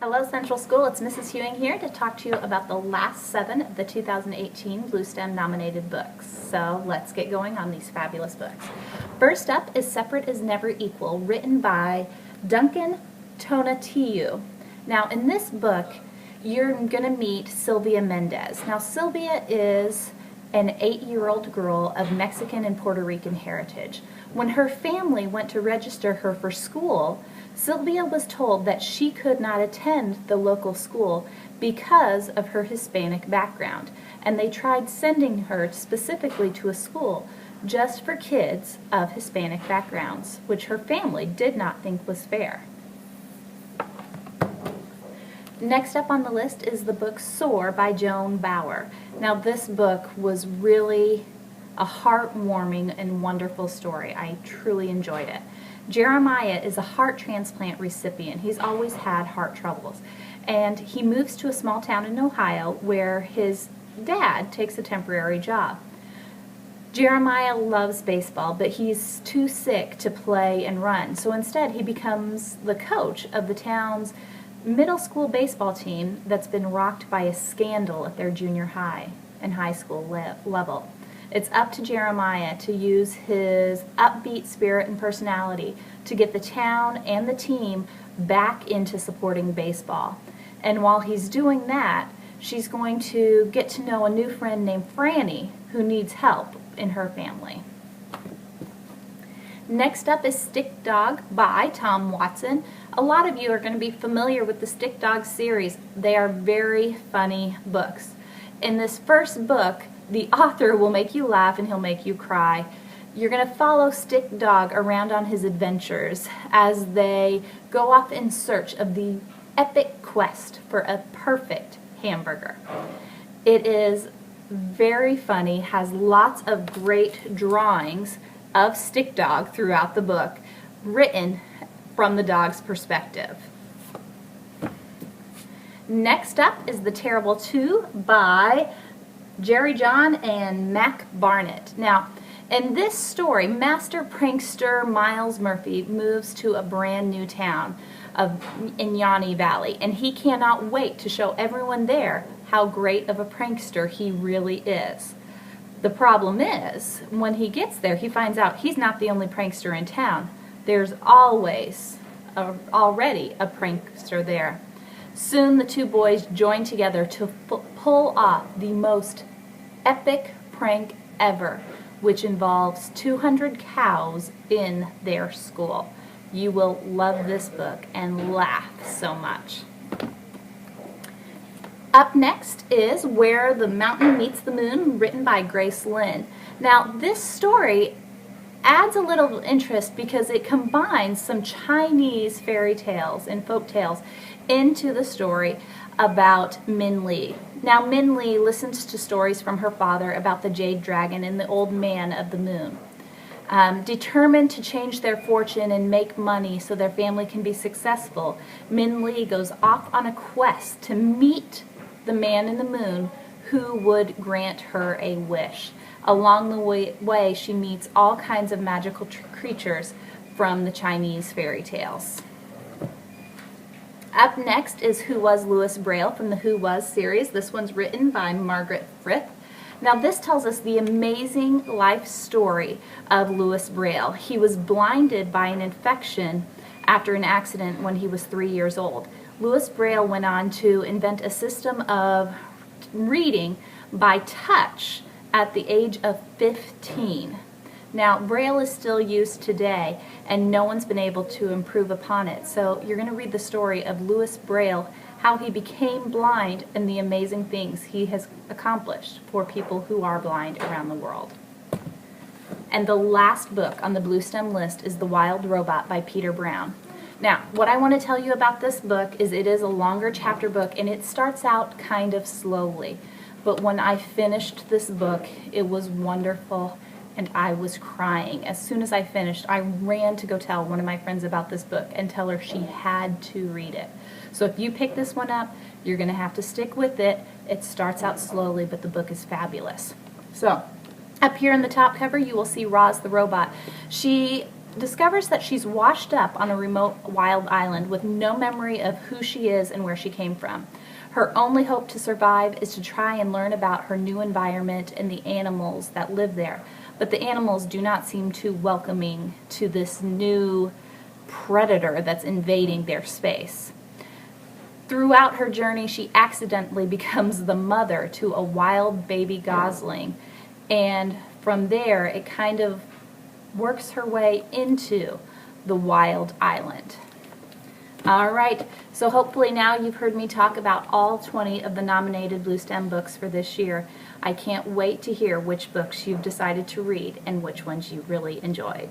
Hello Central School, it's Mrs. Hewing here to talk to you about the last 7 of the 2018 Bluestem nominated books. So let's get going on these fabulous books. First up is Separate is Never Equal, written by Duncan Tonatiuh. Now in this book, you're going to meet Sylvia Mendez. Now Sylvia is an 8-year-old girl of Mexican and Puerto Rican heritage. When her family went to register her for school, Sylvia was told that she could not attend the local school because of her Hispanic background, and they tried sending her specifically to a school just for kids of Hispanic backgrounds, which her family did not think was fair. Next up on the list is the book Soar by Joan Bauer. Now this book was really a heartwarming and wonderful story. I truly enjoyed it. Jeremiah is a heart transplant recipient. He's always had heart troubles. And he moves to a small town in Ohio where his dad takes a temporary job. Jeremiah loves baseball, but he's too sick to play and run. So instead he becomes the coach of the town's middle school baseball team that's been rocked by a scandal at their junior high and high school level. It's up to Jeremiah to use his upbeat spirit and personality to get the town and the team back into supporting baseball. And while he's doing that, she's going to get to know a new friend named Franny who needs help in her family. Next up is Stick Dog by Tom Watson. A lot of you are going to be familiar with the Stick Dog series. They are very funny books. In this first book, the author will make you laugh and he'll make you cry. You're going to follow Stick Dog around on his adventures as they go off in search of the epic quest for a perfect hamburger. It is very funny, has lots of great drawings of Stick Dog throughout the book, written from the dog's perspective. Next up is The Terrible Two by Jerry John and Mac Barnett. Now, in this story, master prankster Miles Murphy moves to a brand new town in Yanni Valley, and he cannot wait to show everyone there how great of a prankster he really is. The problem is, when he gets there, he finds out he's not the only prankster in town. There's always already a prankster there. Soon the two boys join together to pull off the most epic prank ever, which involves 200 cows in their school. You will love this book and laugh so much. Up next is Where the Mountain Meets the Moon, written by Grace Lin. Now this story adds a little interest because it combines some Chinese fairy tales and folk tales into the story about Min Li. Now Min Li listens to stories from her father about the Jade Dragon and the Old Man of the Moon. Determined to change their fortune and make money so their family can be successful, Min Li goes off on a quest to meet the man in the moon who would grant her a wish. Along the way, she meets all kinds of magical creatures from the Chinese fairy tales. Up next is Who Was Louis Braille from the Who Was series. This one's written by Margaret Frith. Now this tells us the amazing life story of Louis Braille. He was blinded by an infection after an accident when he was 3 years old. Louis Braille went on to invent a system of reading by touch at the age of 15. Now, Braille is still used today, and no one's been able to improve upon it. So you're going to read the story of Louis Braille, how he became blind, and the amazing things he has accomplished for people who are blind around the world. And the last book on the Bluestem list is The Wild Robot by Peter Brown. Now, what I want to tell you about this book is it is a longer chapter book, and it starts out kind of slowly. But when I finished this book, it was wonderful, and I was crying. As soon as I finished, I ran to go tell one of my friends about this book and tell her she had to read it. So if you pick this one up, you're going to have to stick with it. It starts out slowly, but the book is fabulous. So, up here in the top cover, you will see Roz the robot. She discovers that she's washed up on a remote wild island with no memory of who she is and where she came from. Her only hope to survive is to try and learn about her new environment and the animals that live there. But the animals do not seem too welcoming to this new predator that's invading their space. Throughout her journey, she accidentally becomes the mother to a wild baby gosling, and from there it kind of works her way into the wild island. Alright, so hopefully now you've heard me talk about all 20 of the nominated Bluestem books for this year. I can't wait to hear which books you've decided to read and which ones you really enjoyed.